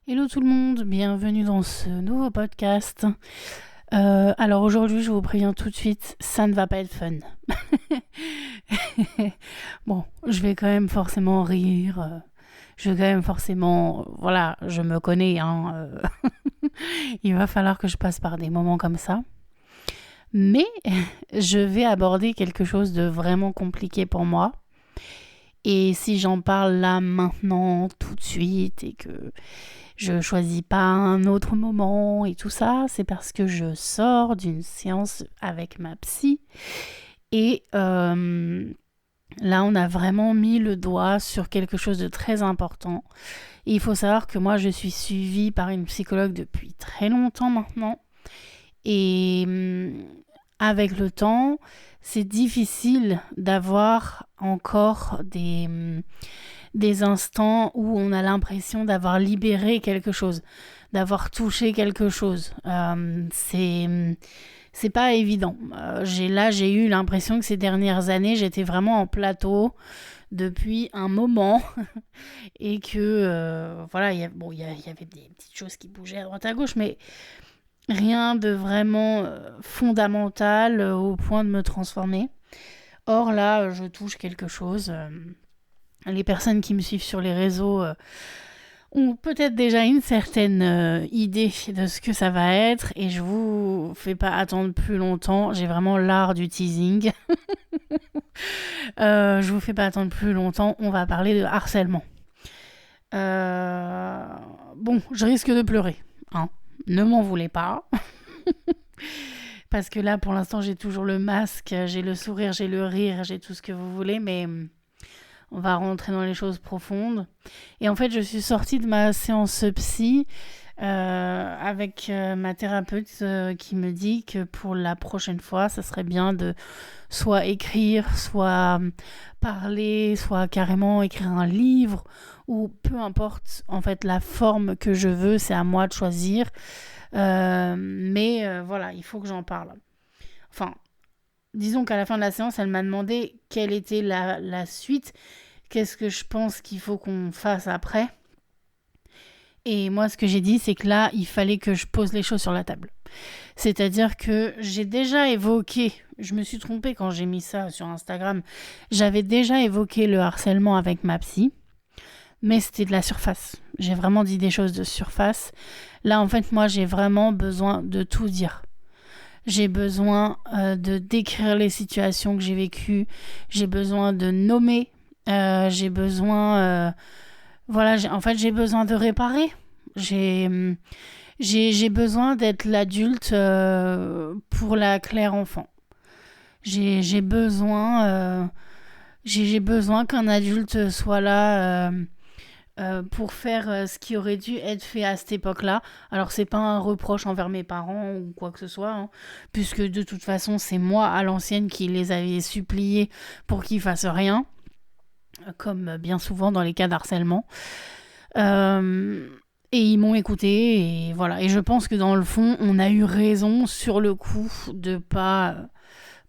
Hello tout le monde, bienvenue dans ce nouveau podcast. Alors aujourd'hui, je vous préviens tout de suite, ça ne va pas être fun. Bon, je vais quand même forcément rire. Je vais quand même forcément... Voilà, je me connais. Il va falloir que je passe par des moments comme ça. Mais je vais aborder quelque chose de vraiment compliqué pour moi. Et si j'en parle là, maintenant, tout de suite, et que je choisis pas un autre moment et tout ça, c'est parce que je sors d'une séance avec ma psy et là on a vraiment mis le doigt sur quelque chose de très important. Et il faut savoir que moi je suis suivie par une psychologue depuis très longtemps maintenant et avec le temps c'est difficile d'avoir encore des instants où on a l'impression d'avoir libéré quelque chose, d'avoir touché quelque chose. C'est pas évident. J'ai eu l'impression que ces dernières années, j'étais vraiment en plateau depuis un moment et que voilà, il y avait des petites choses qui bougeaient à droite à gauche, mais rien de vraiment fondamental au point de me transformer. Or là, je touche quelque chose. Les personnes qui me suivent sur les réseaux ont peut-être déjà une certaine idée de ce que ça va être et je vous fais pas attendre plus longtemps. J'ai vraiment l'art du teasing. Je vous fais pas attendre plus longtemps. On va parler de harcèlement. Bon, je risque de pleurer. Hein. Ne m'en voulez pas. Parce que là, pour l'instant, j'ai toujours le masque, j'ai le sourire, j'ai le rire, j'ai tout ce que vous voulez, mais on va rentrer dans les choses profondes. Et en fait, je suis sortie de ma séance psy avec ma thérapeute qui me dit que pour la prochaine fois, ça serait bien de soit écrire, soit parler, soit carrément écrire un livre, ou peu importe en fait la forme que je veux, c'est à moi de choisir. Mais voilà, il faut que j'en parle. Enfin, disons qu'à la fin de la séance, elle m'a demandé quelle était la suite, qu'est-ce que je pense qu'il faut qu'on fasse après. Et moi, ce que j'ai dit, c'est que là, il fallait que je pose les choses sur la table. C'est-à-dire que j'ai déjà évoqué, je me suis trompée quand j'ai mis ça sur Instagram, j'avais déjà évoqué le harcèlement avec ma psy, mais c'était de la surface. J'ai vraiment dit des choses de surface. Là, en fait, moi, j'ai vraiment besoin de tout dire. J'ai besoin de décrire les situations que j'ai vécues. J'ai besoin de nommer. J'ai besoin... voilà, en fait, j'ai besoin de réparer. J'ai besoin d'être l'adulte pour la Claire enfant. J'ai besoin... j'ai besoin qu'un adulte soit là... pour faire ce qui aurait dû être fait à cette époque-là. Alors c'est pas un reproche envers mes parents ou quoi que ce soit, hein, puisque de toute façon c'est moi à l'ancienne qui les avais suppliés pour qu'ils fassent rien, comme bien souvent dans les cas d'harcèlement. Et ils m'ont écouté et voilà. Et je pense que dans le fond on a eu raison sur le coup de pas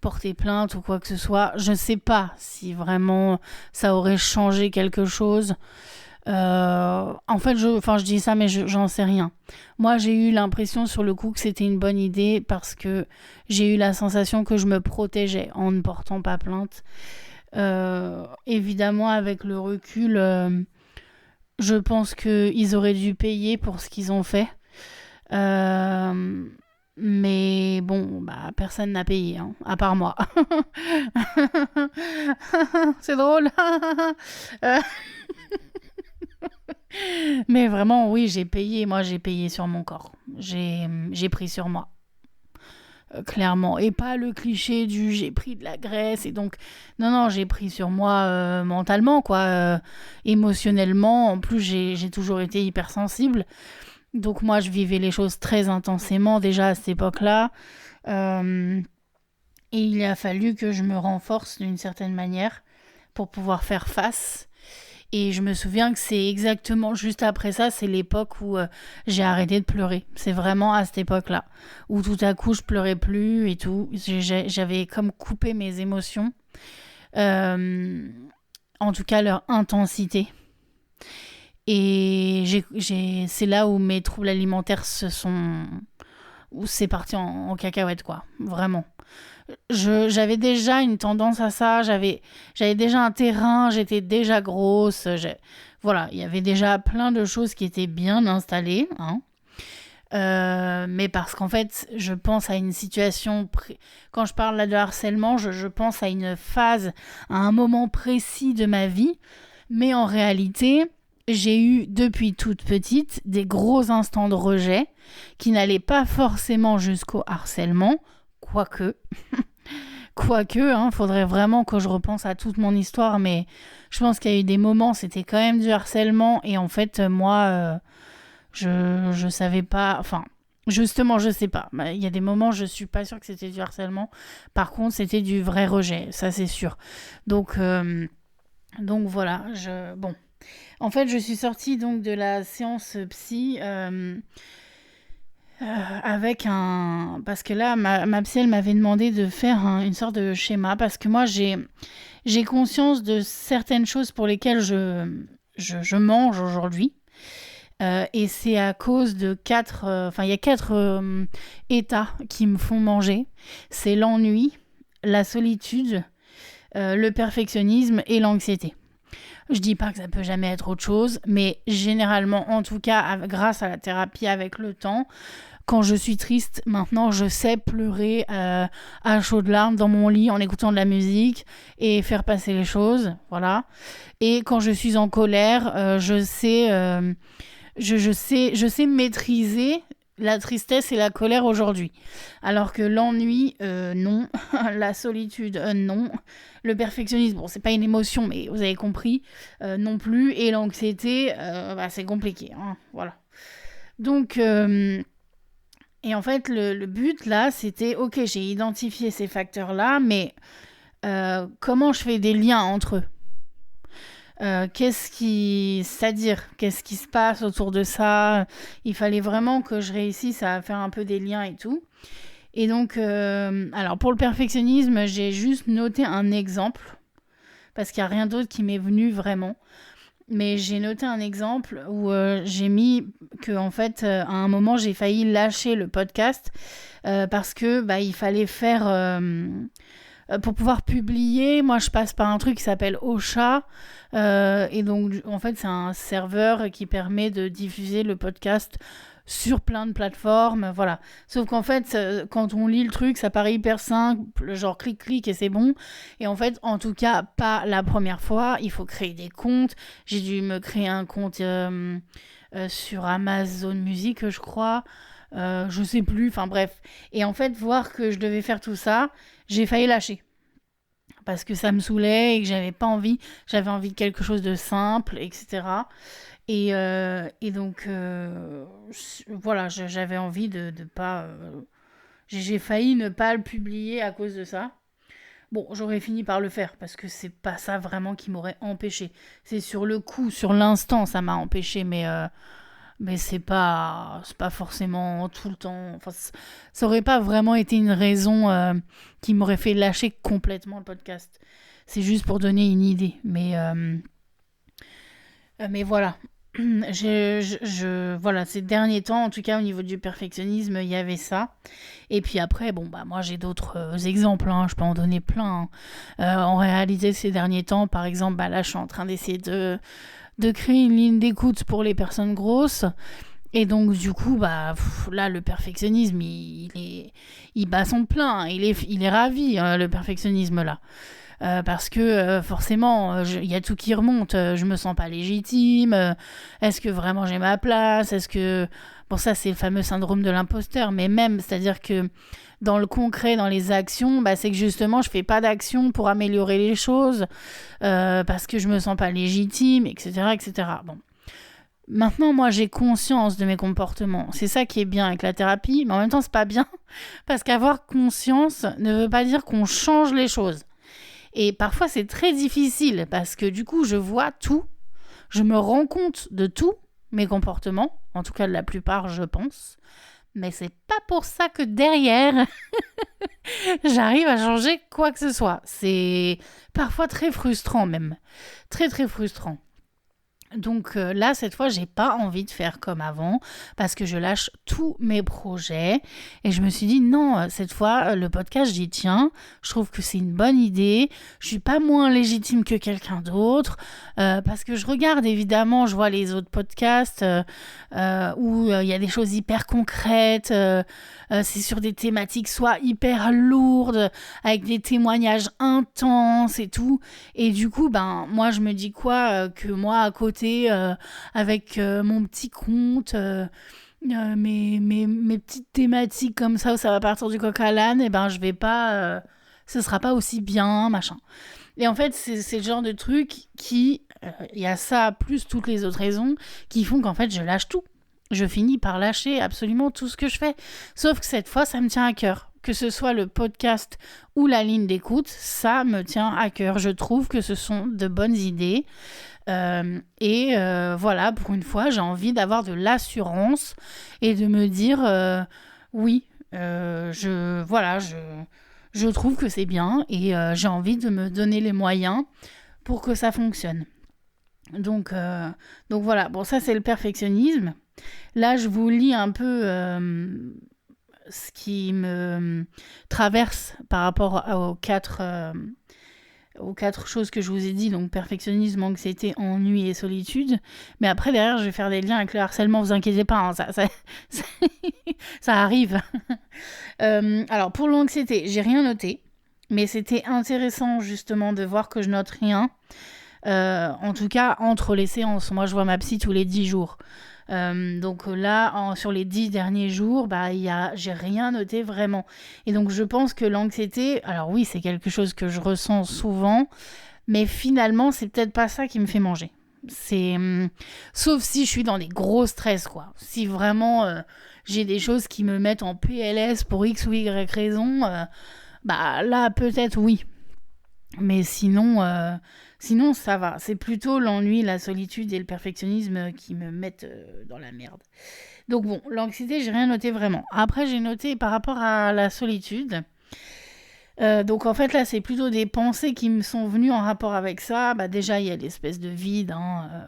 porter plainte ou quoi que ce soit. Je sais pas si vraiment ça aurait changé quelque chose. En fait, je dis ça, mais j'en sais rien. Moi, j'ai eu l'impression sur le coup que c'était une bonne idée parce que j'ai eu la sensation que je me protégeais en ne portant pas plainte. Évidemment, avec le recul, je pense qu'ils auraient dû payer pour ce qu'ils ont fait. Euh, mais bon, bah, personne n'a payé, hein, à part moi. C'est drôle. Euh, Mais vraiment, oui, j'ai payé. Moi, j'ai payé sur mon corps. J'ai pris sur moi. Clairement. Et pas le cliché du j'ai pris de la graisse. Et donc, non, non, j'ai pris sur moi mentalement, quoi. Émotionnellement. En plus, j'ai toujours été hypersensible. Donc, moi, je vivais les choses très intensément déjà à cette époque-là. Euh, et il a fallu que je me renforce d'une certaine manière pour pouvoir faire face. Et je me souviens que c'est exactement juste après ça, c'est l'époque où j'ai arrêté de pleurer. C'est vraiment à cette époque-là, où tout à coup je pleurais plus et tout. J'avais comme coupé mes émotions, euh, en tout cas leur intensité. Et c'est là où mes troubles alimentaires où c'est parti en cacahuète, quoi. Vraiment. J'avais déjà une tendance à ça, j'avais déjà un terrain, j'étais déjà grosse, voilà, il y avait déjà plein de choses qui étaient bien installées, hein. Mais parce qu'en fait, je pense à une situation, quand je parle là de harcèlement, je pense à une phase, à un moment précis de ma vie, mais en réalité, j'ai eu depuis toute petite des gros instants de rejet qui n'allaient pas forcément jusqu'au harcèlement, quoique. Quoique, hein, faudrait vraiment que je repense à toute mon histoire, mais je pense qu'il y a eu des moments, c'était quand même du harcèlement, et en fait, moi, je savais pas, enfin, justement, je sais pas. Il y a des moments, je suis pas sûre que c'était du harcèlement. Par contre, c'était du vrai rejet, ça c'est sûr. Donc voilà, bon. En fait, je suis sortie donc de la séance psy avec parce que là, ma psy, elle m'avait demandé de faire une sorte de schéma, parce que moi, j'ai conscience de certaines choses pour lesquelles je mange aujourd'hui. Et c'est à cause de il y a 4 états qui me font manger. C'est l'ennui, la solitude, le perfectionnisme et l'anxiété. Je dis pas que ça peut jamais être autre chose, mais généralement, en tout cas, grâce à la thérapie avec le temps, quand je suis triste, maintenant, je sais pleurer à chaudes larmes dans mon lit en écoutant de la musique et faire passer les choses, voilà. Et quand je suis en colère, je sais maîtriser la tristesse et la colère aujourd'hui. Alors que l'ennui, non. La solitude, non. Le perfectionnisme, bon, c'est pas une émotion, mais vous avez compris, non plus. Et l'anxiété, c'est compliqué, hein, voilà. Donc, et en fait, le but, là, c'était, ok, j'ai identifié ces facteurs-là, mais comment je fais des liens entre eux ? C'est-à-dire, qu'est-ce qui se passe autour de ça ? Il fallait vraiment que je réussisse à faire un peu des liens et tout. Et donc, alors pour le perfectionnisme, j'ai juste noté un exemple, parce qu'il n'y a rien d'autre qui m'est venu vraiment. Mais j'ai noté un exemple où j'ai mis que, en fait, à un moment, j'ai failli lâcher le podcast parce que il fallait faire... pour pouvoir publier, moi je passe par un truc qui s'appelle Ocha, et donc en fait c'est un serveur qui permet de diffuser le podcast sur plein de plateformes, voilà. Sauf qu'en fait, quand on lit le truc, ça paraît hyper simple, genre clic et c'est bon. Et en fait, en tout cas, pas la première fois. Il faut créer des comptes. J'ai dû me créer un compte sur Amazon Music, je crois. Je sais plus, enfin bref. Et en fait, voir que je devais faire tout ça, j'ai failli lâcher. Parce que ça me saoulait et que j'avais pas envie. J'avais envie de quelque chose de simple, etc. Et donc, voilà, j'avais envie de pas... j'ai failli ne pas le publier à cause de ça. Bon, j'aurais fini par le faire, parce que c'est pas ça vraiment qui m'aurait empêché. C'est sur le coup, sur l'instant, ça m'a empêché, mais c'est pas forcément tout le temps... Enfin, ça aurait pas vraiment été une raison qui m'aurait fait lâcher complètement le podcast. C'est juste pour donner une idée. Mais voilà. Voilà, ces derniers temps, en tout cas au niveau du perfectionnisme, il y avait ça. Et puis après, bon, moi j'ai d'autres exemples, hein, je peux en donner plein. En réalité, ces derniers temps, par exemple, là je suis en train d'essayer de créer une ligne d'écoute pour les personnes grosses. Et donc du coup, là le perfectionnisme, il bat son plein, il est ravi, le perfectionnisme là. Parce que forcément, il y a tout qui remonte. Je me sens pas légitime. Est-ce que vraiment j'ai ma place ? Est-ce que... Bon, ça, c'est le fameux syndrome de l'imposteur. Mais même, c'est-à-dire que dans le concret, dans les actions, c'est que justement, je fais pas d'action pour améliorer les choses parce que je me sens pas légitime, etc., etc. Bon. Maintenant, moi, j'ai conscience de mes comportements. C'est ça qui est bien avec la thérapie. Mais en même temps, c'est pas bien. Parce qu'avoir conscience ne veut pas dire qu'on change les choses. Et parfois, c'est très difficile parce que du coup, je vois tout, je me rends compte de tous mes comportements, en tout cas de la plupart, je pense. Mais c'est pas pour ça que derrière, j'arrive à changer quoi que ce soit. C'est parfois très frustrant même. Très, très frustrant. Donc là, cette fois, j'ai pas envie de faire comme avant parce que je lâche tous mes projets et je me suis dit non, cette fois, le podcast, j'y tiens. Je trouve que c'est une bonne idée. Je suis pas moins légitime que quelqu'un d'autre parce que je regarde évidemment, je vois les autres podcasts où il y a des choses hyper concrètes. C'est sur des thématiques soit hyper lourdes avec des témoignages intenses et tout. Et du coup, moi, je me dis quoi que moi, à côté, avec mon petit compte, mes petites thématiques comme ça où ça va partir du coq à l'âne, et je vais pas, ce sera pas aussi bien, machin. Et en fait, c'est le genre de truc qui, il y a ça plus toutes les autres raisons qui font qu'en fait, je lâche tout. Je finis par lâcher absolument tout ce que je fais. Sauf que cette fois, ça me tient à cœur. Que ce soit le podcast ou la ligne d'écoute, ça me tient à cœur. Je trouve que ce sont de bonnes idées. Voilà, pour une fois, j'ai envie d'avoir de l'assurance et de me dire oui, je trouve que c'est bien et j'ai envie de me donner les moyens pour que ça fonctionne. Donc voilà, bon, ça c'est le perfectionnisme. Là, je vous lis un peu ce qui me traverse par rapport aux quatre choses que je vous ai dit, donc perfectionnisme, anxiété, ennui et solitude. Mais après, derrière, je vais faire des liens avec le harcèlement, vous inquiétez pas, hein, ça arrive. Alors, pour l'anxiété, j'ai rien noté, mais c'était intéressant justement de voir que je note rien. En tout cas, entre les séances, moi je vois ma psy tous les 10 jours. Donc là, sur les 10 derniers jours, j'ai rien noté vraiment. Et donc je pense que l'anxiété, alors oui, c'est quelque chose que je ressens souvent, mais finalement, c'est peut-être pas ça qui me fait manger. Sauf si je suis dans des gros stress, quoi. Si vraiment j'ai des choses qui me mettent en PLS pour X ou Y raison, là peut-être oui. Mais sinon, ça va. C'est plutôt l'ennui, la solitude et le perfectionnisme qui me mettent dans la merde. Donc bon, l'anxiété, j'ai rien noté vraiment. Après, j'ai noté par rapport à la solitude. Donc en fait, là, c'est plutôt des pensées qui me sont venues en rapport avec ça. Déjà, il y a l'espèce de vide.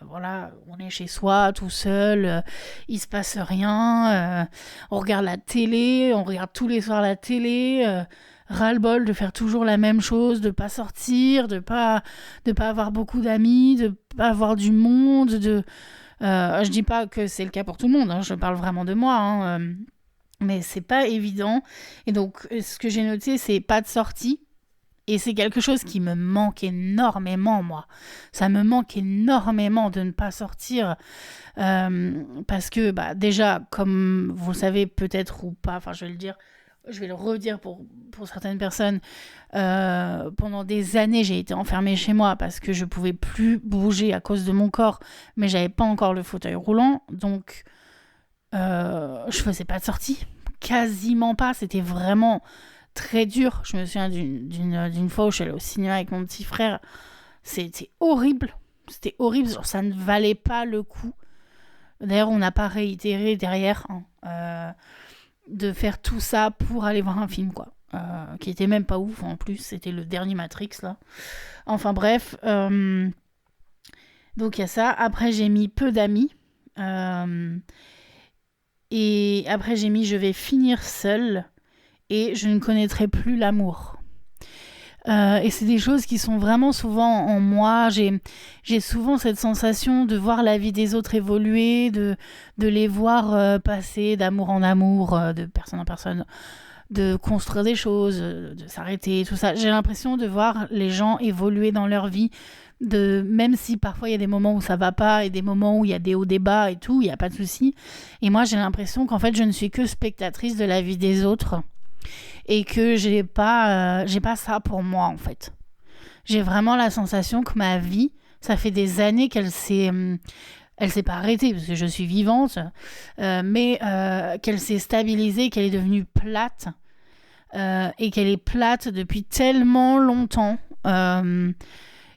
Voilà, on est chez soi, tout seul. Il se passe rien. On regarde la télé. On regarde tous les soirs la télé. Ras-le-bol de faire toujours la même chose, de pas sortir, de pas avoir beaucoup d'amis, de pas avoir du monde, je dis pas que c'est le cas pour tout le monde, hein, je parle vraiment de moi, mais c'est pas évident. Et donc ce que j'ai noté, c'est pas de sortie. Et c'est quelque chose qui me manque énormément, moi. Ça me manque énormément de ne pas sortir. Parce que, déjà, comme vous le savez peut-être ou pas, je vais le redire pour certaines personnes, pendant des années, j'ai été enfermée chez moi parce que je pouvais plus bouger à cause de mon corps, mais j'avais pas encore le fauteuil roulant, donc je faisais pas de sortie, quasiment pas, c'était vraiment très dur. Je me souviens d'une fois où je suis allée au cinéma avec mon petit frère, c'était horrible, genre, ça ne valait pas le coup. D'ailleurs, on n'a pas réitéré derrière, de faire tout ça pour aller voir un film, quoi. Qui était même pas ouf, en plus, c'était le dernier Matrix, là. Enfin bref, donc il y a ça. Après, j'ai mis peu d'amis. Et après, j'ai mis je vais finir seule et je ne connaîtrai plus l'amour. Et c'est des choses qui sont vraiment souvent en moi. J'ai souvent cette sensation de voir la vie des autres évoluer, de les voir passer d'amour en amour, de personne en personne, de construire des choses, de s'arrêter, tout ça. J'ai l'impression de voir les gens évoluer dans leur vie, même si parfois il y a des moments où ça va pas et des moments où il y a des hauts, des bas et tout, il n'y a pas de souci. Et moi, j'ai l'impression qu'en fait, je ne suis que spectatrice de la vie des autres. Et que j'ai pas ça pour moi, en fait. J'ai vraiment la sensation que ma vie, ça fait des années qu'elle s'est pas arrêtée parce que je suis vivante, mais qu'elle s'est stabilisée, qu'elle est devenue plate, et qu'elle est plate depuis tellement longtemps.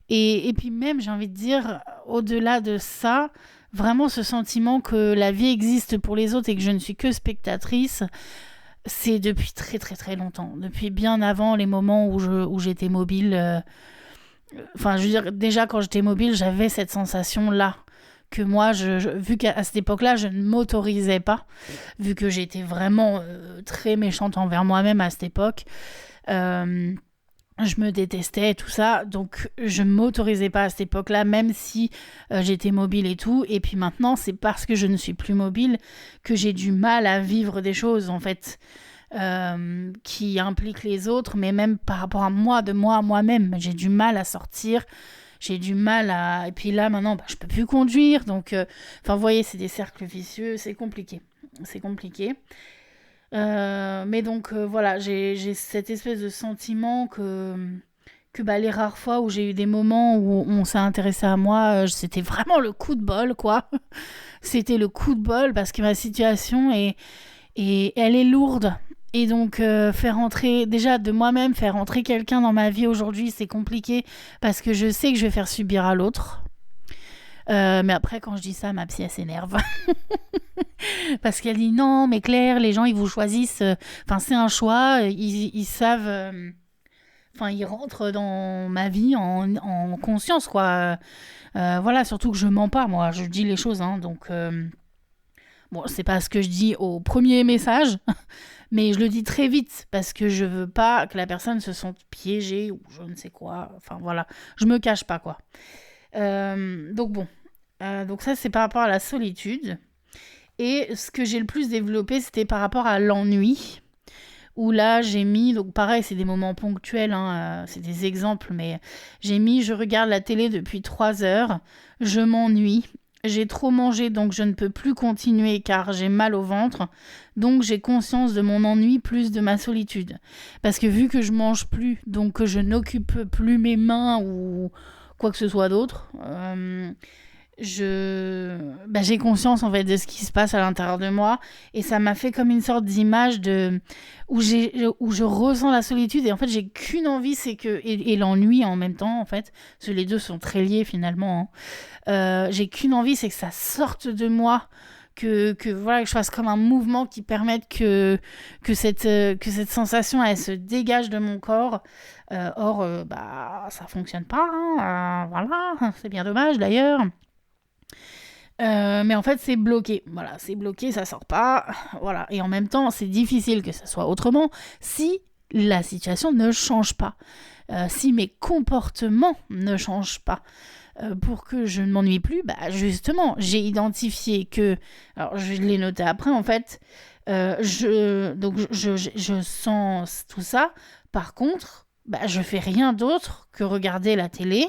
Et puis même, j'ai envie de dire, au-delà de ça, vraiment ce sentiment que la vie existe pour les autres et que je ne suis que spectatrice, c'est depuis très très très longtemps, depuis bien avant les moments où j'étais mobile. Je veux dire, déjà quand j'étais mobile, j'avais cette sensation-là, que moi, vu qu'à cette époque-là, je ne m'autorisais pas, vu que j'étais vraiment très méchante envers moi-même à cette époque. Je me détestais, tout ça, donc je ne m'autorisais pas à cette époque-là, même si j'étais mobile et tout. Et puis maintenant, c'est parce que je ne suis plus mobile que j'ai du mal à vivre des choses, en fait, qui impliquent les autres, mais même par rapport à moi, de moi à moi-même. J'ai du mal à sortir, j'ai du mal à... Et puis là, maintenant, je peux plus conduire, donc... Enfin, vous voyez, c'est des cercles vicieux, c'est compliqué. C'est compliqué. Mais donc voilà, j'ai cette espèce de sentiment que les rares fois où j'ai eu des moments où on s'est intéressé à moi, c'était vraiment le coup de bol, quoi. C'était le coup de bol parce que ma situation elle est lourde. Et donc faire entrer, déjà de moi-même, faire entrer quelqu'un dans ma vie aujourd'hui, c'est compliqué parce que je sais que je vais faire subir à l'autre. Mais après, quand je dis ça, ma psy, elle s'énerve. Parce qu'elle dit non, mais Claire, les gens, ils vous choisissent. Enfin, c'est un choix. Ils savent. Enfin, ils rentrent dans ma vie en conscience, quoi. Voilà, surtout que je mens pas, moi. Je dis les choses, hein. Donc, bon, c'est pas ce que je dis au premier message. Mais je le dis très vite parce que je veux pas que la personne se sente piégée ou je ne sais quoi. Enfin, voilà. Je me cache pas, quoi. Donc bon, donc ça c'est par rapport à la solitude. Et ce que j'ai le plus développé, c'était par rapport à l'ennui. Où là j'ai mis, donc pareil c'est des moments ponctuels, hein, c'est des exemples, mais j'ai mis je regarde la télé depuis 3 heures, je m'ennuie, j'ai trop mangé donc je ne peux plus continuer car j'ai mal au ventre, donc j'ai conscience de mon ennui plus de ma solitude. Parce que vu que je mange plus, donc que je n'occupe plus mes mains ou quoi que ce soit d'autre, j'ai conscience en fait de ce qui se passe à l'intérieur de moi et ça m'a fait comme une sorte d'image où je ressens la solitude et en fait j'ai qu'une envie, c'est que et l'ennui en même temps en fait, parce que les deux sont très liés finalement, hein. J'ai qu'une envie, c'est que ça sorte de moi, que voilà, que je fasse comme un mouvement qui permette que cette sensation elle se dégage de mon corps. Or ça fonctionne pas, hein. Voilà, c'est bien dommage d'ailleurs. Mais en fait c'est bloqué, voilà, c'est bloqué, ça sort pas, voilà. Et en même temps c'est difficile que ça soit autrement si la situation ne change pas, si mes comportements ne changent pas. Pour que je ne m'ennuie plus, justement, j'ai identifié que, alors je l'ai noté après en fait, je sens tout ça. Par contre, je fais rien d'autre que regarder la télé.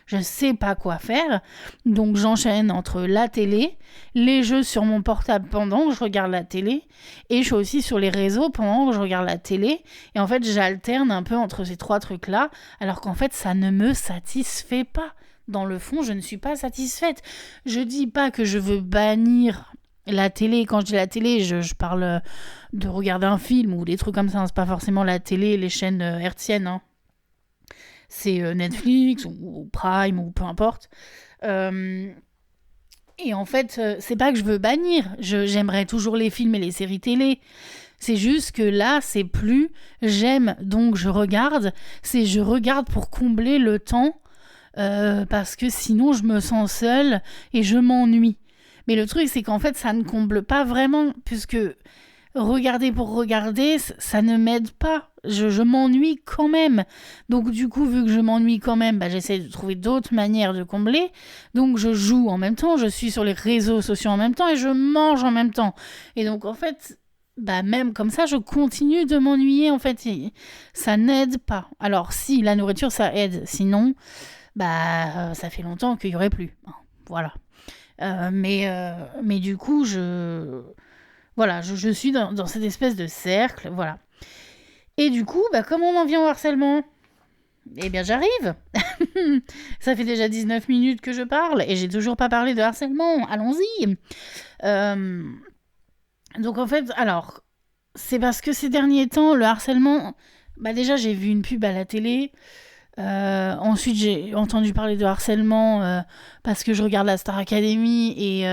Je sais pas quoi faire, donc j'enchaîne entre la télé, les jeux sur mon portable pendant que je regarde la télé, et je suis aussi sur les réseaux pendant que je regarde la télé, et en fait j'alterne un peu entre ces 3 trucs-là, alors qu'en fait ça ne me satisfait pas. Dans le fond, je ne suis pas satisfaite. Je dis pas que je veux bannir la télé. Quand je dis la télé, je parle de regarder un film ou des trucs comme ça, hein. C'est pas forcément la télé, les chaînes hertziennes, hein. C'est Netflix ou Prime ou peu importe. Et en fait, c'est pas que je veux bannir. J'aimerais toujours les films et les séries télé. C'est juste que là, c'est plus j'aime donc je regarde. C'est je regarde pour combler le temps parce que sinon je me sens seule et je m'ennuie. Mais le truc, c'est qu'en fait, ça ne comble pas vraiment puisque regarder pour regarder, ça ne m'aide pas. Je m'ennuie quand même. Donc du coup, vu que je m'ennuie quand même, j'essaie de trouver d'autres manières de combler. Donc je joue en même temps, je suis sur les réseaux sociaux en même temps et je mange en même temps. Et donc en fait, même comme ça, je continue de m'ennuyer. En fait, ça n'aide pas. Alors si la nourriture, ça aide. Sinon, ça fait longtemps qu'il n'y aurait plus. Voilà. Mais du coup, voilà, je suis dans cette espèce de cercle, voilà. Et du coup, comment on en vient au harcèlement ? Eh bien, j'arrive. Ça fait déjà 19 minutes que je parle et j'ai toujours pas parlé de harcèlement. Allons-y. Donc en fait, alors, c'est parce que ces derniers temps, le harcèlement... déjà, j'ai vu une pub à la télé. Ensuite, j'ai entendu parler de harcèlement parce que je regarde la Star Academy et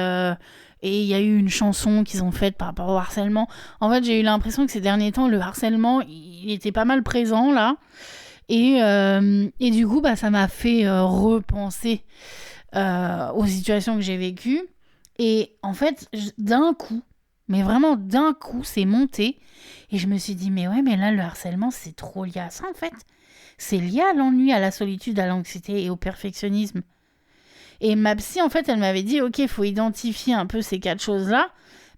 il y a eu une chanson qu'ils ont faite par rapport au harcèlement. En fait, j'ai eu l'impression que ces derniers temps, le harcèlement, il était pas mal présent, là. Et du coup, ça m'a fait repenser aux situations que j'ai vécues. Et en fait, d'un coup, mais vraiment d'un coup, c'est monté. Et je me suis dit, mais ouais, mais là, le harcèlement, c'est trop lié à ça, en fait. C'est lié à l'ennui, à la solitude, à l'anxiété et au perfectionnisme. Et ma psy, en fait, elle m'avait dit, ok, il faut identifier un peu ces 4 choses-là,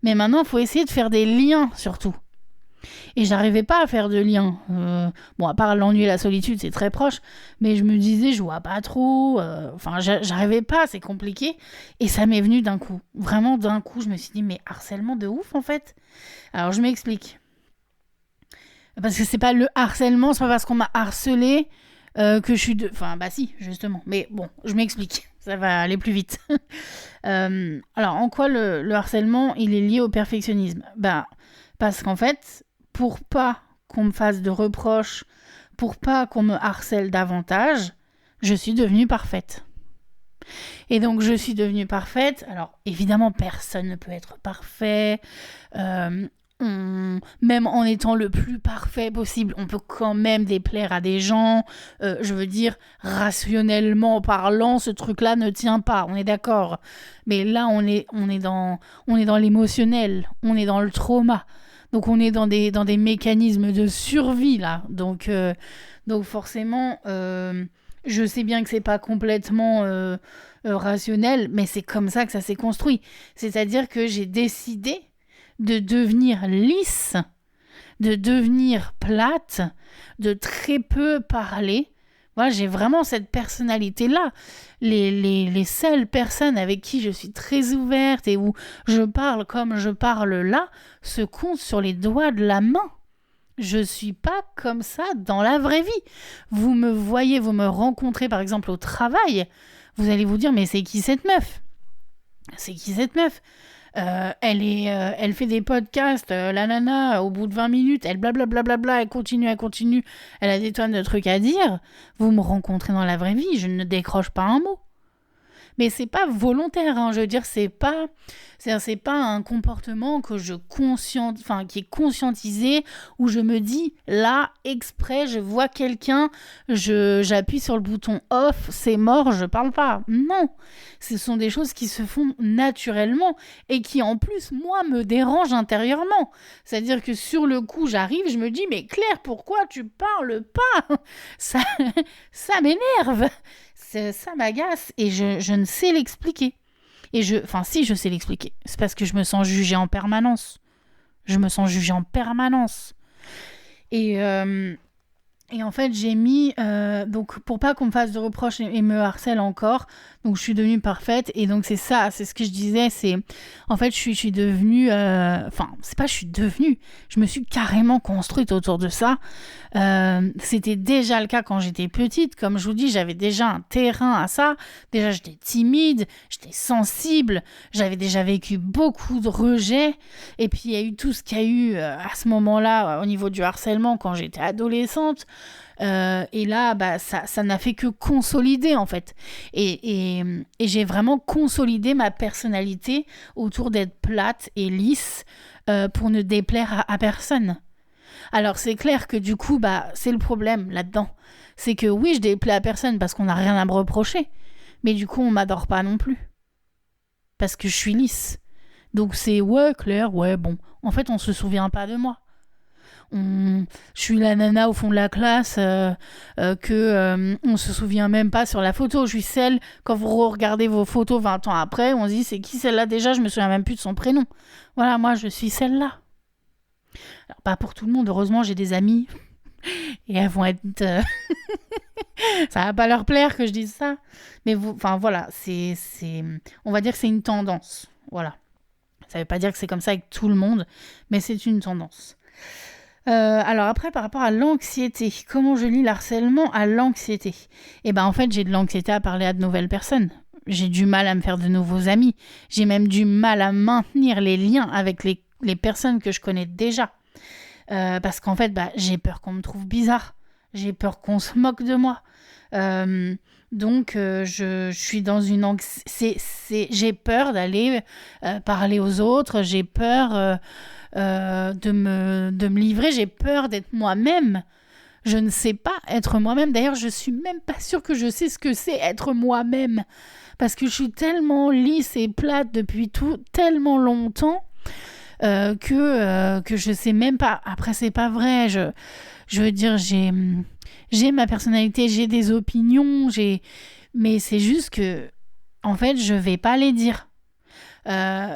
mais maintenant, il faut essayer de faire des liens, surtout. Et j'arrivais pas à faire de lien. Bon, à part l'ennui et la solitude, c'est très proche. Mais je me disais, je vois pas trop. Enfin, j'arrivais pas, c'est compliqué. Et ça m'est venu d'un coup. Vraiment d'un coup, je me suis dit, mais harcèlement de ouf, en fait. Alors, je m'explique. Parce que c'est pas le harcèlement, c'est pas parce qu'on m'a harcelé que je suis de... Enfin, bah si, justement. Mais bon, je m'explique. Ça va aller plus vite. Alors, en quoi le harcèlement, il est lié au perfectionnisme ? Bah, parce qu'en fait, pour pas qu'on me fasse de reproches, pour pas qu'on me harcèle davantage, je suis devenue parfaite. Et donc, je suis devenue parfaite. Alors, évidemment, personne ne peut être parfait. Même en étant le plus parfait possible, on peut quand même déplaire à des gens. Je veux dire, rationnellement parlant, ce truc-là ne tient pas. On est d'accord. Mais là, on est dans l'émotionnel. On est dans le trauma. Donc, on est dans des mécanismes de survie, là. Donc forcément, je sais bien que c'est pas complètement rationnel, mais c'est comme ça que ça s'est construit. C'est-à-dire que j'ai décidé de devenir lisse, de devenir plate, de très peu parler. Voilà, j'ai vraiment cette personnalité-là. Les seules personnes avec qui je suis très ouverte et où je parle comme je parle là se comptent sur les doigts de la main. Je suis pas comme ça dans la vraie vie. Vous me voyez, vous me rencontrez par exemple au travail, vous allez vous dire mais c'est qui cette meuf ? C'est qui cette meuf ? Elle fait des podcasts, la nana, au bout de 20 minutes, elle blablabla, elle continue, elle a des tonnes de trucs à dire. Vous me rencontrez dans la vraie vie, je ne décroche pas un mot. Mais c'est pas volontaire, hein, je veux dire, c'est pas un comportement que qui est conscientisé, où je me dis, là, exprès, je vois quelqu'un, j'appuie sur le bouton off, c'est mort, je parle pas. Non, ce sont des choses qui se font naturellement et qui, en plus, moi, me dérangent intérieurement. C'est-à-dire que sur le coup, j'arrive, je me dis, mais Claire, pourquoi tu parles pas ? Ça m'énerve. Ça m'agace et je ne sais l'expliquer. Si, je sais l'expliquer. C'est parce que je me sens jugée en permanence. Et en fait, j'ai mis... donc, pour pas qu'on me fasse de reproches et me harcèle encore, donc je suis devenue parfaite. Et donc, c'est ça, c'est ce que je disais, c'est... En fait, je suis devenue... c'est pas je suis devenue, je me suis carrément construite autour de ça. C'était déjà le cas quand j'étais petite. Comme je vous dis, j'avais déjà un terrain à ça. Déjà, j'étais timide, j'étais sensible, j'avais déjà vécu beaucoup de rejets. Et puis, il y a eu tout ce qu'il y a eu à ce moment-là au niveau du harcèlement quand j'étais adolescente. Et là, ça n'a fait que consolider, en fait. Et j'ai vraiment consolidé ma personnalité autour d'être plate et lisse pour ne déplaire à personne. Alors, c'est clair que du coup, c'est le problème là-dedans. C'est que oui, je déplais à personne parce qu'on n'a rien à me reprocher. Mais du coup, on m'adore pas non plus. Parce que je suis lisse. Donc c'est, ouais, Claire, ouais, bon. En fait, on se souvient pas de moi. Je suis la nana au fond de la classe on se souvient même pas sur la photo. Je suis celle, quand vous regardez vos photos 20 ans après, on se dit c'est qui celle-là déjà, je me souviens même plus de son prénom. Voilà, moi je suis celle-là. Alors pas pour tout le monde, heureusement j'ai des amis et elles vont être... ça va pas leur plaire que je dise ça. Mais voilà, on va dire que c'est une tendance. Voilà. Ça veut pas dire que c'est comme ça avec tout le monde, mais c'est une tendance. Alors après, par rapport à l'anxiété, comment je lie l'harcèlement à l'anxiété ? En fait, j'ai de l'anxiété à parler à de nouvelles personnes. J'ai du mal à me faire de nouveaux amis. J'ai même du mal à maintenir les liens avec les personnes que je connais déjà. Parce qu'en fait, j'ai peur qu'on me trouve bizarre. J'ai peur qu'on se moque de moi. Donc, je suis dans une anxiété. J'ai peur d'aller parler aux autres. J'ai peur de me livrer. J'ai peur d'être moi-même. Je ne sais pas être moi-même. D'ailleurs, je suis même pas sûre que je sais ce que c'est être moi-même. Parce que je suis tellement lisse et plate depuis tellement longtemps que je sais même pas. Après, c'est pas vrai. Je veux dire, j'ai ma personnalité, j'ai des opinions, mais c'est juste que, en fait, je vais pas les dire.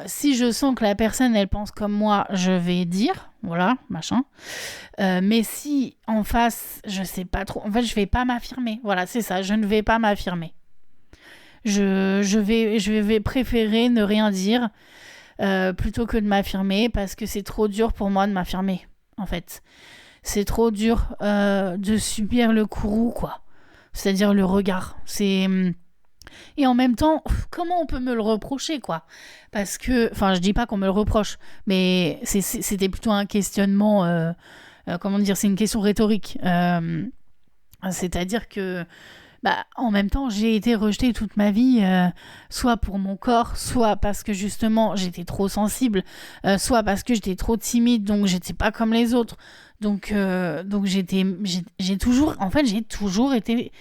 Si je sens que la personne, elle pense comme moi, je vais dire, voilà, machin. Mais si en face, je sais pas trop, en fait, je vais pas m'affirmer. Voilà, c'est ça, je ne vais pas m'affirmer. Je vais préférer ne rien dire plutôt que de m'affirmer parce que c'est trop dur pour moi de m'affirmer, en fait. C'est trop dur de subir le courroux, quoi. C'est-à-dire le regard. Et en même temps, comment on peut me le reprocher, quoi? Parce que, enfin, je dis pas qu'on me le reproche, mais c'était plutôt un questionnement, comment dire, c'est une question rhétorique. C'est-à-dire que, en même temps, j'ai été rejetée toute ma vie, soit pour mon corps, soit parce que justement j'étais trop sensible, soit parce que j'étais trop timide, donc j'étais pas comme les autres. Donc j'ai toujours été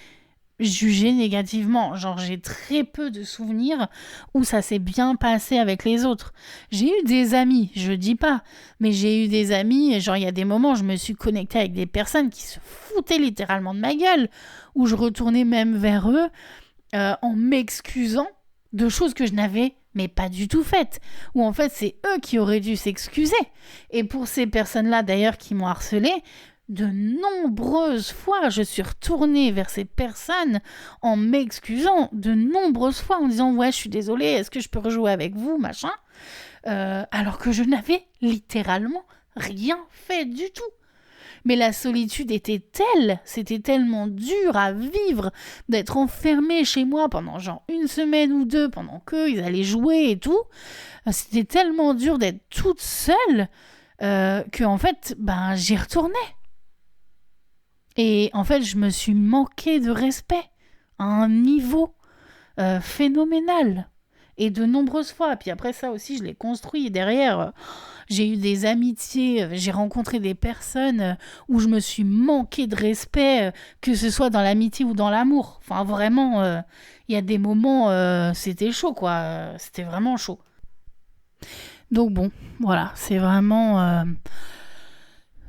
jugée négativement. Genre, j'ai très peu de souvenirs où ça s'est bien passé avec les autres. J'ai eu des amis, je dis pas, mais j'ai eu des amis, et genre, il y a des moments où je me suis connectée avec des personnes qui se foutaient littéralement de ma gueule, où je retournais même vers eux en m'excusant de choses que je n'avais mais pas du tout faites. Ou en fait, c'est eux qui auraient dû s'excuser. Et pour ces personnes-là, d'ailleurs, qui m'ont harcelée, de nombreuses fois, je suis retournée vers ces personnes en m'excusant de nombreuses fois en disant « Ouais, je suis désolée, est-ce que je peux rejouer avec vous, machin ?» alors que je n'avais littéralement rien fait du tout. Mais la solitude était telle, c'était tellement dur à vivre d'être enfermée chez moi pendant genre 1 semaine ou 2 pendant qu'ils allaient jouer et tout. C'était tellement dur d'être toute seule que en fait, j'y retournais. Et en fait, je me suis manqué de respect à un niveau phénoménal. Et de nombreuses fois. Puis après ça aussi, je l'ai construit derrière. J'ai eu des amitiés, j'ai rencontré des personnes où je me suis manqué de respect, que ce soit dans l'amitié ou dans l'amour. Enfin, vraiment, il y a des moments, c'était chaud, quoi. C'était vraiment chaud. Donc bon, voilà, c'est vraiment...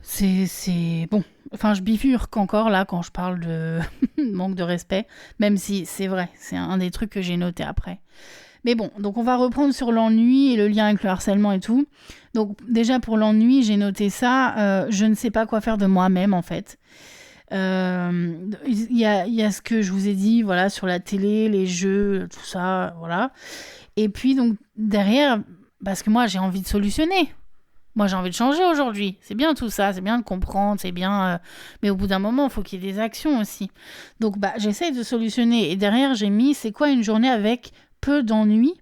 c'est bon. Enfin, je bifurque encore là quand je parle de manque de respect, même si c'est vrai, c'est un des trucs que j'ai noté après. Mais bon, donc on va reprendre sur l'ennui et le lien avec le harcèlement et tout. Donc déjà pour l'ennui, j'ai noté ça, je ne sais pas quoi faire de moi-même en fait. Il y a ce que je vous ai dit, voilà, sur la télé, les jeux, tout ça, voilà. Et puis donc derrière, parce que moi j'ai envie de solutionner. Moi, j'ai envie de changer aujourd'hui. C'est bien tout ça, c'est bien de comprendre, c'est bien... Mais au bout d'un moment, il faut qu'il y ait des actions aussi. Donc, j'essaye de solutionner. Et derrière, j'ai mis, c'est quoi une journée avec peu d'ennui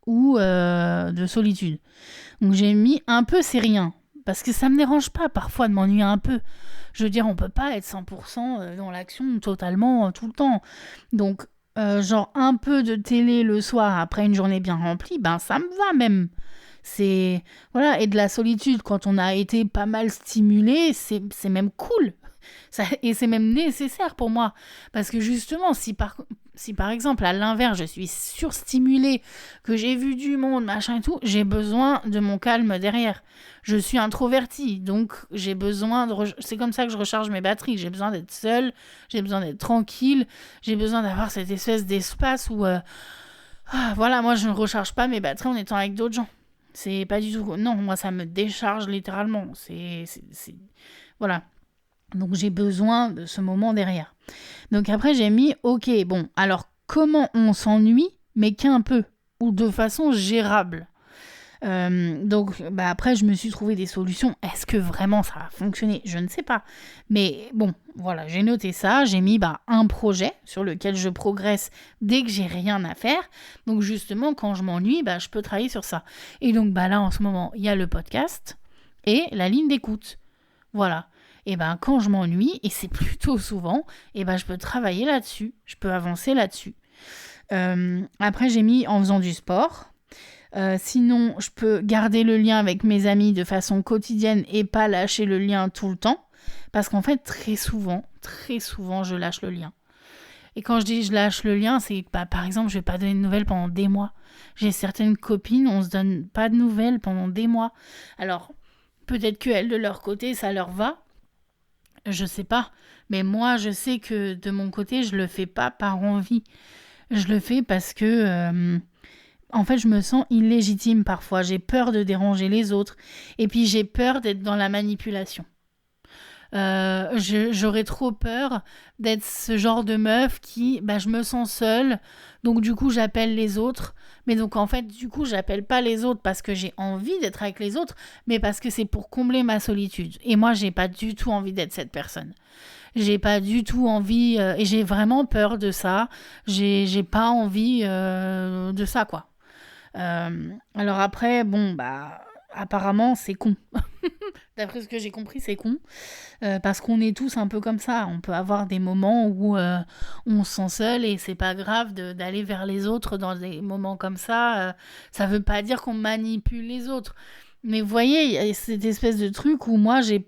ou de solitude. Donc, j'ai mis un peu, c'est rien. Parce que ça me dérange pas parfois de m'ennuyer un peu. Je veux dire, on peut pas être 100% dans l'action totalement tout le temps. Donc, genre un peu de télé le soir après une journée bien remplie, ça me va même. C'est voilà, et de la solitude quand on a été pas mal stimulé, c'est même cool. Ça, et c'est même nécessaire pour moi parce que justement si par exemple à l'inverse je suis surstimulée, que j'ai vu du monde machin et tout, j'ai besoin de mon calme derrière. Je suis introvertie, donc j'ai besoin c'est comme ça que je recharge mes batteries. J'ai besoin d'être seule, j'ai besoin d'être tranquille, j'ai besoin d'avoir cette espèce d'espace où voilà, moi je ne recharge pas mes batteries en étant avec d'autres gens. C'est pas du tout... Non, moi, ça me décharge littéralement. Voilà. Donc, j'ai besoin de ce moment derrière. Donc, après, j'ai mis, OK, bon, alors, comment on s'ennuie, mais qu'un peu, ou de façon gérable. Donc, après, je me suis trouvé des solutions. Est-ce que vraiment ça a fonctionné ? Je ne sais pas. Mais bon, voilà, j'ai noté ça. J'ai mis un projet sur lequel je progresse dès que j'ai rien à faire. Donc, justement, quand je m'ennuie, je peux travailler sur ça. Et donc, là, en ce moment, il y a le podcast et la ligne d'écoute. Voilà. Et quand je m'ennuie, et c'est plutôt souvent, je peux travailler là-dessus. Je peux avancer là-dessus. Après, j'ai mis en faisant du sport. Sinon, je peux garder le lien avec mes amis de façon quotidienne et pas lâcher le lien tout le temps. Parce qu'en fait, très souvent, je lâche le lien. Et quand je dis je lâche le lien, c'est que, par exemple, je vais pas donner de nouvelles pendant des mois. J'ai certaines copines, on se donne pas de nouvelles pendant des mois. Alors, peut-être qu'elles, de leur côté, ça leur va. Je sais pas. Mais moi, je sais que de mon côté, je le fais pas par envie. Je le fais parce que, en fait, je me sens illégitime parfois. J'ai peur de déranger les autres. Et puis, j'ai peur d'être dans la manipulation. J'aurais trop peur d'être ce genre de meuf qui, je me sens seule, donc du coup j'appelle les autres. Mais donc en fait, du coup, j'appelle pas les autres parce que j'ai envie d'être avec les autres, mais parce que c'est pour combler ma solitude. Et moi, j'ai pas du tout envie d'être cette personne. J'ai pas du tout envie, et j'ai vraiment peur de ça. J'ai pas envie de ça, quoi. Alors après, apparemment, c'est con. D'après ce que j'ai compris, c'est con. Parce qu'on est tous un peu comme ça. On peut avoir des moments où on se sent seul et c'est pas grave d'aller vers les autres dans des moments comme ça. Ça veut pas dire qu'on manipule les autres. Mais vous voyez, il y a cette espèce de truc où moi, j'ai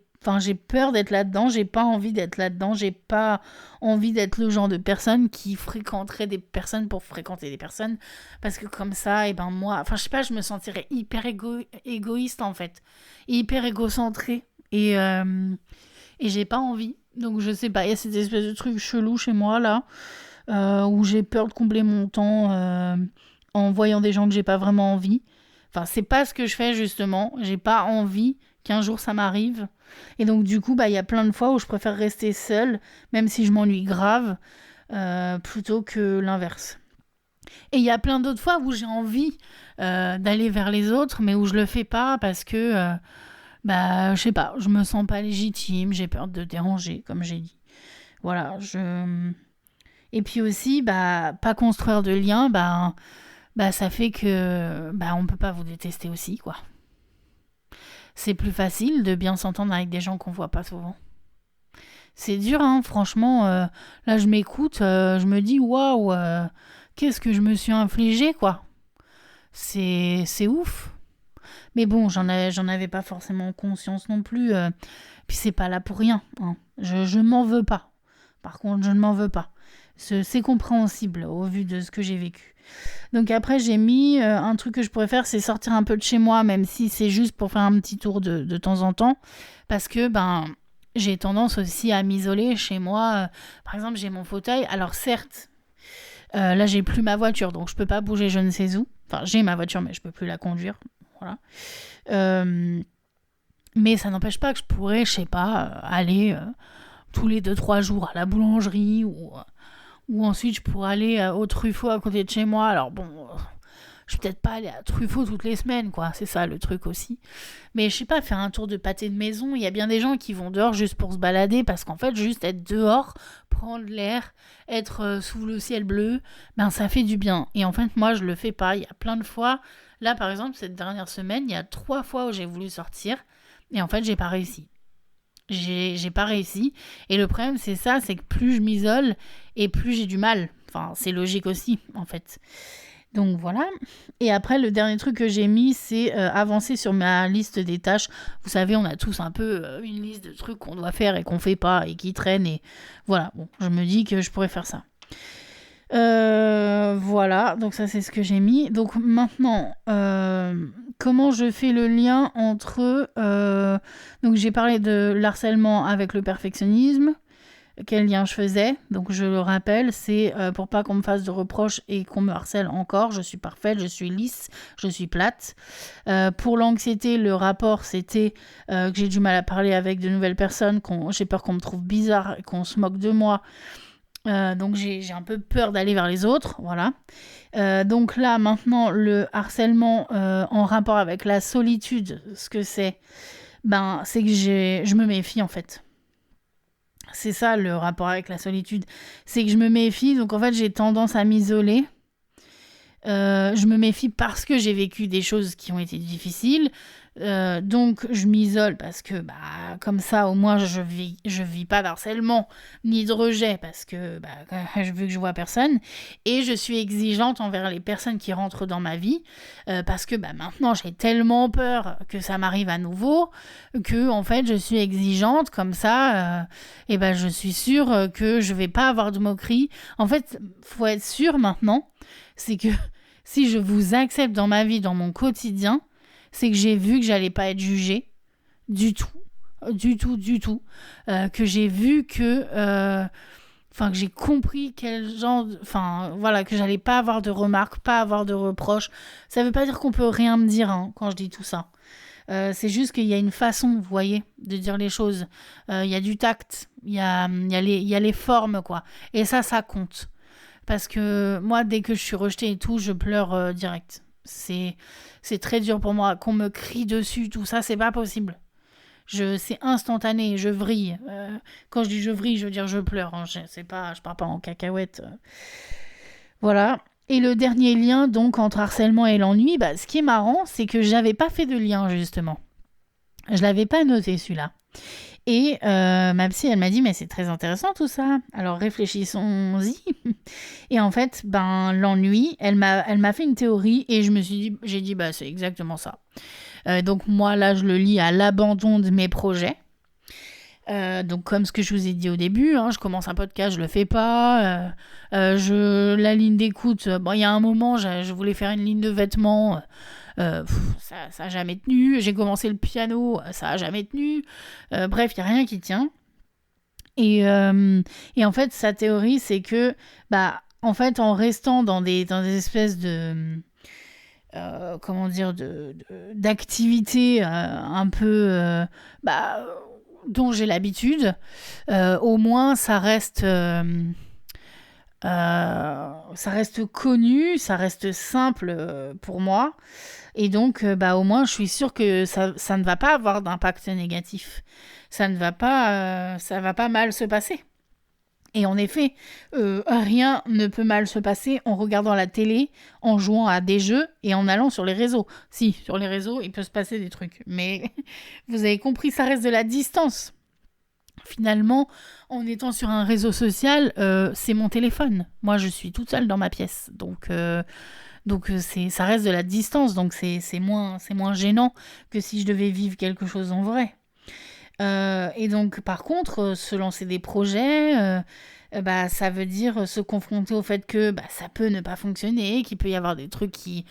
peur d'être là-dedans, j'ai pas envie d'être là-dedans, j'ai pas envie d'être le genre de personne qui fréquenterait des personnes pour fréquenter des personnes, parce que comme ça, moi, je sais pas, je me sentirais hyper égoïste en fait, hyper égocentrée, et j'ai pas envie. Donc je sais pas, il y a cette espèce de truc chelou chez moi là, où j'ai peur de combler mon temps en voyant des gens que j'ai pas vraiment envie. Enfin, c'est pas ce que je fais justement, j'ai pas envie qu'un jour ça m'arrive. Et donc du coup, il y a plein de fois où je préfère rester seule, même si je m'ennuie grave, plutôt que l'inverse. Et il y a plein d'autres fois où j'ai envie d'aller vers les autres, mais où je le fais pas parce que, je sais pas, je me sens pas légitime, j'ai peur de déranger, comme j'ai dit. Voilà, Et puis aussi, pas construire de lien, ça fait que, on peut pas vous détester aussi, quoi. C'est plus facile de bien s'entendre avec des gens qu'on voit pas souvent. C'est dur, hein, franchement. Là, je m'écoute, je me dis, waouh, qu'est-ce que je me suis infligé, quoi. C'est ouf. Mais bon, j'en avais pas forcément conscience non plus. Puis c'est pas là pour rien. Hein. Je m'en veux pas. Par contre, je ne m'en veux pas. C'est compréhensible au vu de ce que j'ai vécu. Donc après, j'ai mis un truc que je pourrais faire, c'est sortir un peu de chez moi, même si c'est juste pour faire un petit tour de temps en temps. Parce que, j'ai tendance aussi à m'isoler chez moi. Par exemple, j'ai mon fauteuil. Alors certes, là, j'ai plus ma voiture, donc je peux pas bouger je ne sais où. Enfin, j'ai ma voiture, mais je peux plus la conduire. Voilà. Mais ça n'empêche pas que je pourrais, je sais pas, aller tous les 2-3 jours à la boulangerie ou ensuite je pourrais aller au Truffaut à côté de chez moi. Alors bon, je vais peut-être pas aller à Truffaut toutes les semaines, quoi. C'est ça le truc aussi. Mais je sais pas, faire un tour de pâté de maison. Il y a bien des gens qui vont dehors juste pour se balader parce qu'en fait, juste être dehors, prendre l'air, être sous le ciel bleu, ça fait du bien. Et en fait, moi, je le fais pas. Il y a plein de fois. Là, par exemple, cette dernière semaine, il y a 3 fois où j'ai voulu sortir et en fait, j'ai pas réussi. J'ai pas réussi. Et le problème, c'est ça, c'est que plus je m'isole et plus j'ai du mal. Enfin, c'est logique aussi, en fait. Donc voilà. Et après, le dernier truc que j'ai mis, c'est avancer sur ma liste des tâches. Vous savez, on a tous un peu une liste de trucs qu'on doit faire et qu'on fait pas et qui traînent. Et voilà, bon, je me dis que je pourrais faire ça. Voilà, donc ça c'est ce que j'ai mis. Donc maintenant, comment je fais le lien entre... donc j'ai parlé de l'harcèlement avec le perfectionnisme. Quel lien je faisais? Donc je le rappelle, c'est pour pas qu'on me fasse de reproches et qu'on me harcèle encore. Je suis parfaite, je suis lisse, je suis plate. Pour l'anxiété, le rapport, c'était que j'ai du mal à parler avec de nouvelles personnes, j'ai peur qu'on me trouve bizarre et qu'on se moque de moi. Donc j'ai un peu peur d'aller vers les autres, voilà. Donc là, maintenant, le harcèlement en rapport avec la solitude, ce que c'est, c'est que je me méfie en fait. C'est ça le rapport avec la solitude, c'est que je me méfie, donc en fait j'ai tendance à m'isoler. Je me méfie parce que j'ai vécu des choses qui ont été difficiles. Donc je m'isole parce que comme ça au moins je vis pas d'harcèlement ni de rejet parce que vu que je vois personne, et je suis exigeante envers les personnes qui rentrent dans ma vie parce que maintenant j'ai tellement peur que ça m'arrive à nouveau que en fait je suis exigeante comme ça et je suis sûre que je vais pas avoir de moquerie. En fait, faut être sûr maintenant, c'est que si je vous accepte dans ma vie, dans mon quotidien, c'est que j'ai vu que j'allais pas être jugée du tout, que j'ai vu que j'ai compris quel genre que j'allais pas avoir de remarques, pas avoir de reproches. Ça veut pas dire qu'on peut rien me dire quand je dis tout ça. C'est juste qu'il y a une façon, vous voyez, de dire les choses. Il y a du tact, il y a les formes, quoi. Et ça compte. Parce que moi, dès que je suis rejetée et tout, je pleure direct. C'est très dur pour moi. Qu'on me crie dessus, tout ça, c'est pas possible. C'est instantané, je vrille. Quand je dis je vrille, je veux dire je pleure. Je pars pas en cacahuète. Voilà. Et le dernier lien, donc, entre harcèlement et l'ennui, ce qui est marrant, c'est que j'avais pas fait de lien, justement. Je l'avais pas noté, celui-là. Et ma psy, elle m'a dit, mais c'est très intéressant tout ça. Alors réfléchissons-y. Et en fait, l'ennui, elle m'a fait une théorie et j'ai dit, c'est exactement ça. Donc moi, là, je le lis à l'abandon de mes projets. Donc comme ce que je vous ai dit au début, je commence un podcast, je le fais pas. La ligne d'écoute, il y a un moment, je voulais faire une ligne de vêtements. Ça a jamais tenu. J'ai commencé le piano, ça a jamais tenu. Bref, il n'y a rien qui tient. Et en fait, sa théorie, c'est que, en fait, en restant dans des espèces de... d'activités un peu... dont j'ai l'habitude, au moins, ça reste connu, ça reste simple pour moi. Et donc, au moins, je suis sûre que ça ne va pas avoir d'impact négatif. Ça va pas mal se passer. Et en effet, rien ne peut mal se passer en regardant la télé, en jouant à des jeux et en allant sur les réseaux. Si, sur les réseaux, il peut se passer des trucs. Mais vous avez compris, ça reste de la distance. Finalement, en étant sur un réseau social, c'est mon téléphone. Moi, je suis toute seule dans ma pièce. Donc ça reste de la distance, donc c'est moins gênant que si je devais vivre quelque chose en vrai. Et donc par contre, se lancer des projets, ça veut dire se confronter au fait que ça peut ne pas fonctionner, qu'il peut y avoir des trucs qui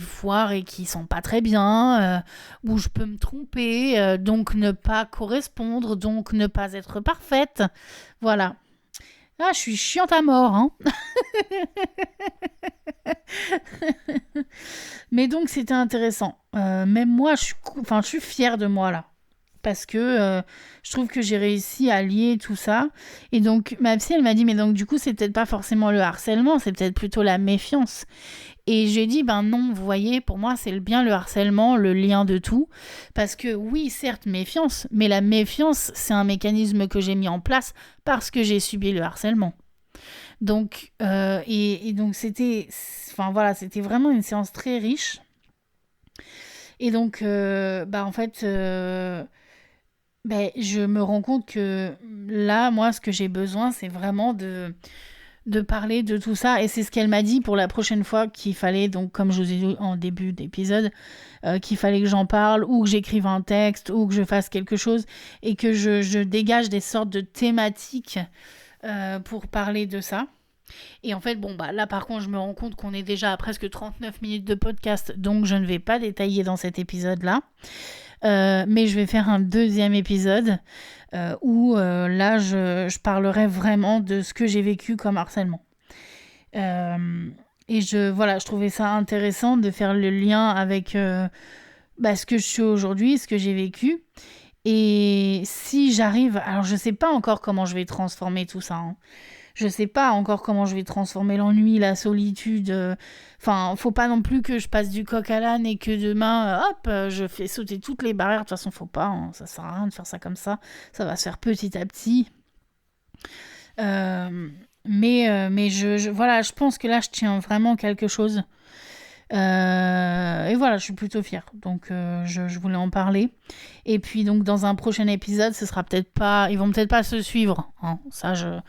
foirent et qui sont pas très bien, où je peux me tromper, donc ne pas correspondre, donc ne pas être parfaite. Voilà. Ah, je suis chiante à mort, Mais donc, c'était intéressant. Même moi, je suis fière de moi, là. Parce que je trouve que j'ai réussi à lier tout ça. Et donc, ma psy, elle m'a dit, mais donc, du coup, c'est peut-être pas forcément le harcèlement, c'est peut-être plutôt la méfiance. Et j'ai dit, non, vous voyez, pour moi, c'est bien le harcèlement, le lien de tout. Parce que oui, certes, méfiance, mais la méfiance, c'est un mécanisme que j'ai mis en place parce que j'ai subi le harcèlement. Donc, et donc c'était vraiment une séance très riche. Et donc, en fait, je me rends compte que là, moi, ce que j'ai besoin, c'est vraiment de parler de tout ça. Et c'est ce qu'elle m'a dit pour la prochaine fois qu'il fallait, donc comme je vous ai dit en début d'épisode, qu'il fallait que j'en parle ou que j'écrive un texte ou que je fasse quelque chose et que je dégage des sortes de thématiques pour parler de ça. Et en fait, là par contre, je me rends compte qu'on est déjà à presque 39 minutes de podcast, donc je ne vais pas détailler dans cet épisode-là. Mais je vais faire un deuxième épisode où là, je parlerai vraiment de ce que j'ai vécu comme harcèlement. Et je trouvais ça intéressant de faire le lien avec ce que je suis aujourd'hui, ce que j'ai vécu. Et si j'arrive... Alors, je sais pas encore comment je vais transformer tout ça, Je sais pas encore comment je vais transformer l'ennui, la solitude. Faut pas non plus que je passe du coq à l'âne et que demain, je fais sauter toutes les barrières. De toute façon, faut pas. Ça sert à rien de faire ça comme ça. Ça va se faire petit à petit. Mais voilà, je pense que là, je tiens vraiment quelque chose. Et voilà, je suis plutôt fière. Donc, je voulais en parler. Et puis, donc, dans un prochain épisode, ce sera peut-être pas... Ils vont peut-être pas se suivre, hein. Ça, je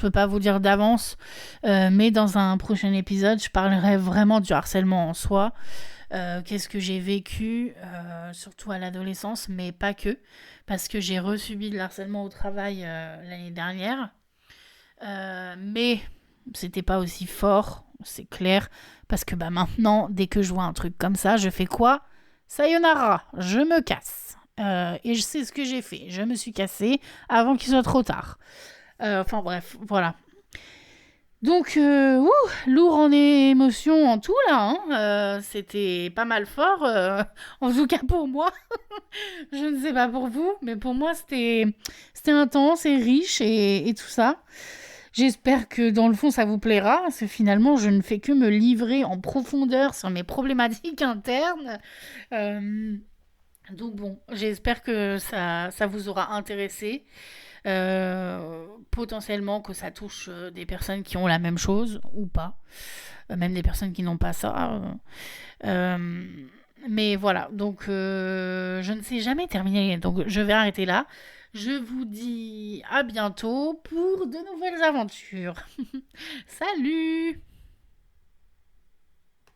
peux pas vous dire d'avance. Mais dans un prochain épisode, je parlerai vraiment du harcèlement en soi. Qu'est-ce que j'ai vécu, surtout à l'adolescence, mais pas que. Parce que j'ai resubi de harcèlement au travail l'année dernière. Mais c'était pas aussi fort, c'est clair, parce que maintenant, dès que je vois un truc comme ça, je fais quoi? Sayonara, je me casse. Et je sais ce que j'ai fait. Je me suis cassée avant qu'il soit trop tard. Enfin bref, voilà. Donc, lourd en émotions en tout là. C'était pas mal fort, en tout cas pour moi. Je ne sais pas pour vous, mais pour moi c'était intense et riche et tout ça. J'espère que dans le fond ça vous plaira, parce que finalement je ne fais que me livrer en profondeur sur mes problématiques internes. Euh, donc bon, j'espère que ça vous aura intéressé. Potentiellement que ça touche des personnes qui ont la même chose ou pas. Même des personnes qui n'ont pas ça. Euh, mais voilà, donc je ne sais jamais terminer, donc je vais arrêter là. Je vous dis à bientôt pour de nouvelles aventures. Salut!